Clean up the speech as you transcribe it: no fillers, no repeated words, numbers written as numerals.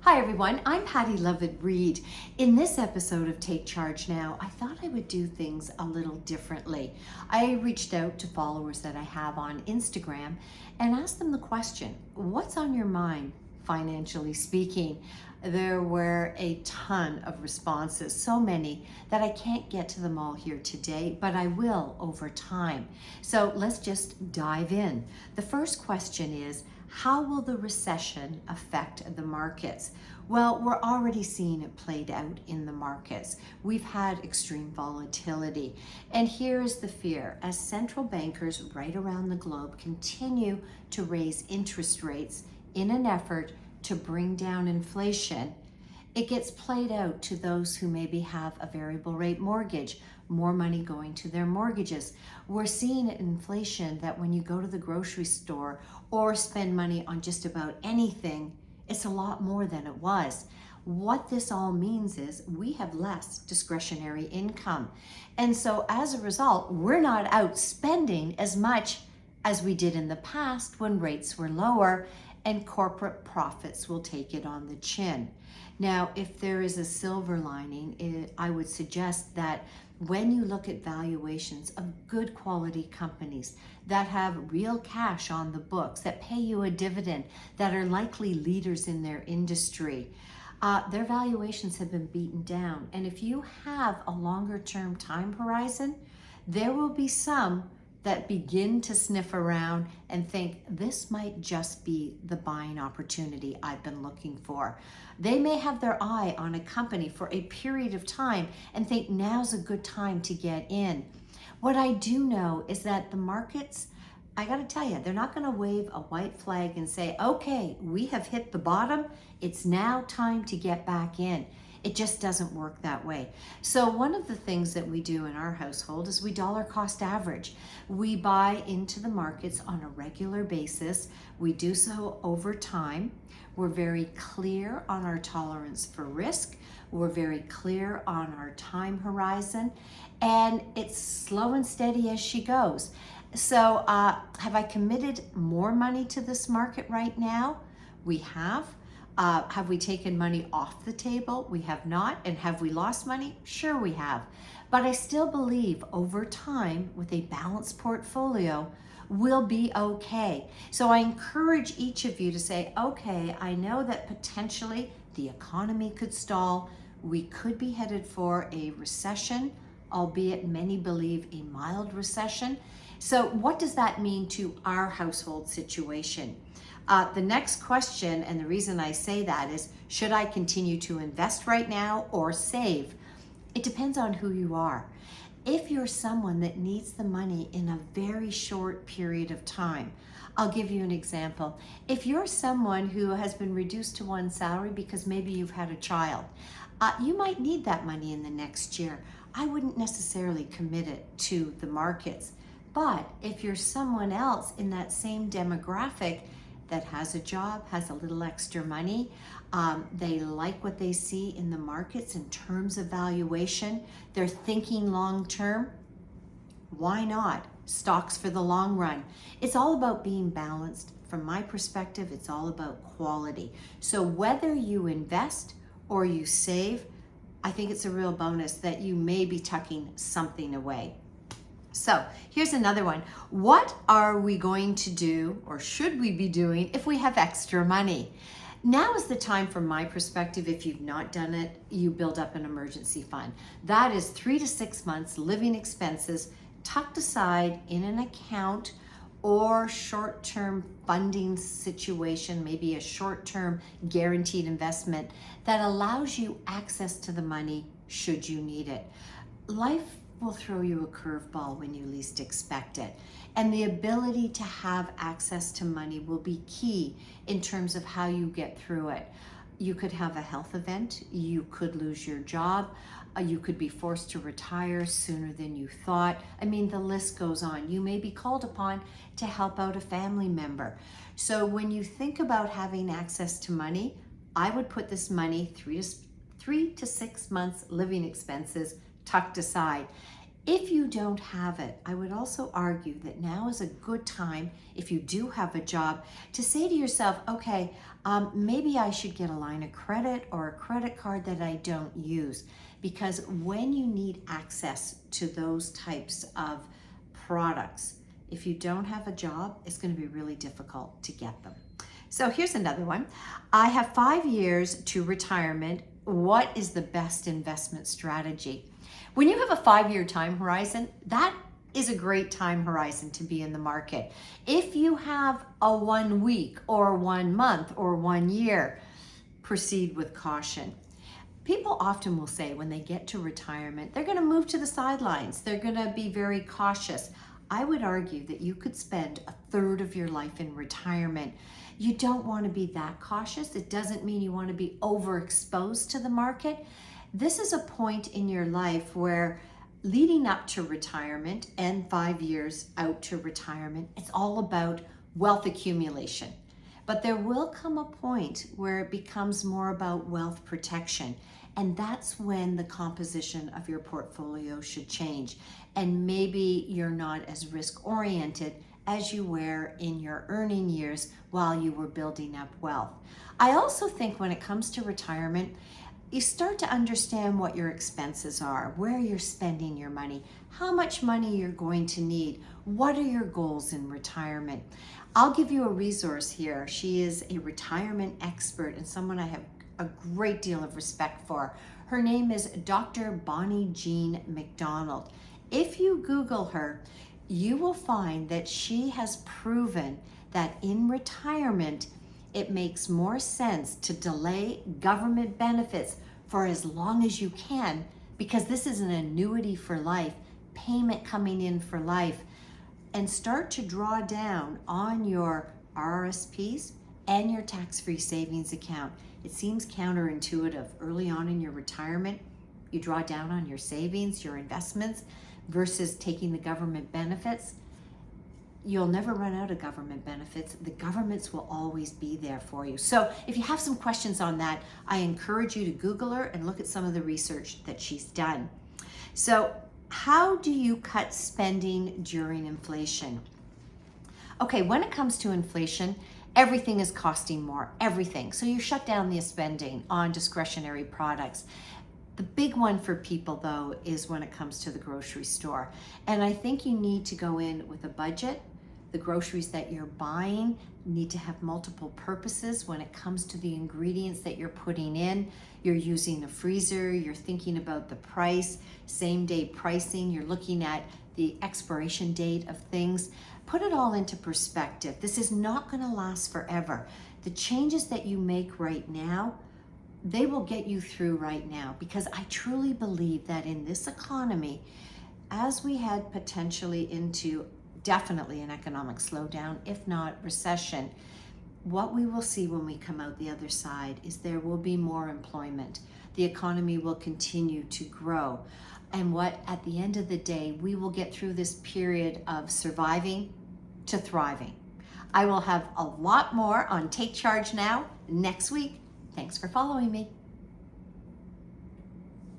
Hi everyone, I'm Patty Lovett-Reid. In this episode of Take Charge Now, I thought I would do things a little differently. I reached out to followers that I have on Instagram and asked them the question, what's on your mind, financially speaking? There were a ton of responses, so many that I can't get to them all here today, but I will over time. So let's just dive in. The first question is, how will the recession affect the markets? Well, we're already seeing it played out in the markets. We've had extreme volatility. And here is the fear. As central bankers right around the globe continue to raise interest rates in an effort to bring down inflation, it gets played out to those who maybe have a variable rate mortgage, more money going to their mortgages. We're seeing inflation that when you go to the grocery store or spend money on just about anything, it's a lot more than it was. What this all means is we have less discretionary income. And so as a result, we're not out spending as much as we did in the past when rates were lower, and corporate profits will take it on the chin. Now, if there is a silver lining, I would suggest that when you look at valuations of good quality companies that have real cash on the books, that pay you a dividend, that are likely leaders in their industry, their valuations have been beaten down. And if you have a longer term time horizon, there will be some that begin to sniff around and think this might just be the buying opportunity I've been looking for. They may have their eye on a company for a period of time and think now's a good time to get in. What I do know is that the markets, I gotta tell you, they're not gonna wave a white flag and say, okay, we have hit the bottom, it's now time to get back in. It just doesn't work that way. So one of the things that we do in our household is we dollar cost average. We buy into the markets on a regular basis. We do so over time. We're very clear on our tolerance for risk. We're very clear on our time horizon, and it's slow and steady as she goes. So have I committed more money to this market right now? We have. Have we taken money off the table? We have not. And have we lost money? Sure we have. But I still believe over time with a balanced portfolio, we'll be okay. So I encourage each of you to say, okay, I know that potentially the economy could stall. We could be headed for a recession, albeit many believe a mild recession. So what does that mean to our household situation? The next question, and the reason I say that is, should I continue to invest right now or save? It depends on who you are. If you're someone that needs the money in a very short period of time, I'll give you an example. If you're someone who has been reduced to one salary because maybe you've had a child, you might need that money in the next year. I wouldn't necessarily commit it to the markets. But if you're someone else in that same demographic that has a job, has a little extra money, they like what they see in the markets in terms of valuation, they're thinking long term, why not? Stocks for the long run. It's all about being balanced. From my perspective, it's all about quality. So whether you invest or you save, I think it's a real bonus that you may be tucking something away. So here's another one. What are we going to do, or should we be doing, if we have extra money? Now is the time, from my perspective, if you've not done it, you build up an emergency fund. That is 3 to 6 months living expenses tucked aside in an account or short-term funding situation, maybe a short-term guaranteed investment that allows you access to the money should you need it. Life will throw you a curveball when you least expect it. And the ability to have access to money will be key in terms of how you get through it. You could have a health event, you could lose your job, you could be forced to retire sooner than you thought. I mean, the list goes on. You may be called upon to help out a family member. So when you think about having access to money, I would put this money 3 to 6 months living expenses tucked aside. If you don't have it, I would also argue that now is a good time, if you do have a job, to say to yourself, okay, maybe I should get a line of credit or a credit card that I don't use. Because when you need access to those types of products, if you don't have a job, it's going to be really difficult to get them. So here's another one. I have 5 years to retirement. What is the best investment strategy? When you have a 5-year time horizon, that is a great time horizon to be in the market. If you have a 1 week or 1 month or 1 year, proceed with caution. People often will say when they get to retirement, they're going to move to the sidelines. They're going to be very cautious. I would argue that you could spend a third of your life in retirement. You don't want to be that cautious. It doesn't mean you want to be overexposed to the market. This is a point in your life where leading up to retirement and 5 years out to retirement, it's all about wealth accumulation. But there will come a point where it becomes more about wealth protection. And that's when the composition of your portfolio should change. And maybe you're not as risk oriented as you were in your earning years while you were building up wealth. I also think when it comes to retirement, you start to understand what your expenses are, where you're spending your money, how much money you're going to need, what are your goals in retirement. I'll give you a resource here. She is a retirement expert and someone I have a great deal of respect for. Her name is Dr. Bonnie Jean McDonald. If you Google her, you will find that she has proven that in retirement, it makes more sense to delay government benefits for as long as you can, because this is an annuity for life, payment coming in for life, and start to draw down on your RRSPs and your tax-free savings account. It seems counterintuitive. Early on in your retirement, you draw down on your savings, your investments, versus taking the government benefits. You'll never run out of government benefits. The governments will always be there for you. So if you have some questions on that, I encourage you to Google her and look at some of the research that she's done. So how do you cut spending during inflation? Okay, when it comes to inflation, everything is costing more, everything. So you shut down the spending on discretionary products. The big one for people though is when it comes to the grocery store. And I think you need to go in with a budget. The groceries that you're buying need to have multiple purposes when it comes to the ingredients that you're putting in. You're using a freezer, you're thinking about the price, same day pricing, you're looking at the expiration date of things. Put it all into perspective. This is not going to last forever. The changes that you make right now, they will get you through right now, because I truly believe that in this economy, as we head potentially into definitely an economic slowdown, if not recession, what we will see when we come out the other side is there will be more employment. The economy will continue to grow. And what at the end of the day, we will get through this period of surviving to thriving. I will have a lot more on Take Charge Now next week. Thanks for following me.